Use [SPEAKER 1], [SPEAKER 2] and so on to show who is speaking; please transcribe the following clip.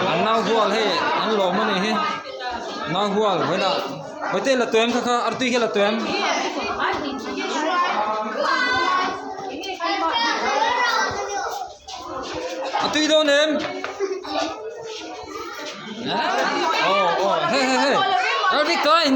[SPEAKER 1] anh nào hual hay anh lom mà này nào hual vậy là vậy thế là tụi em khá arti cái là tụi em arti đâu em oh hey hey hey arti coi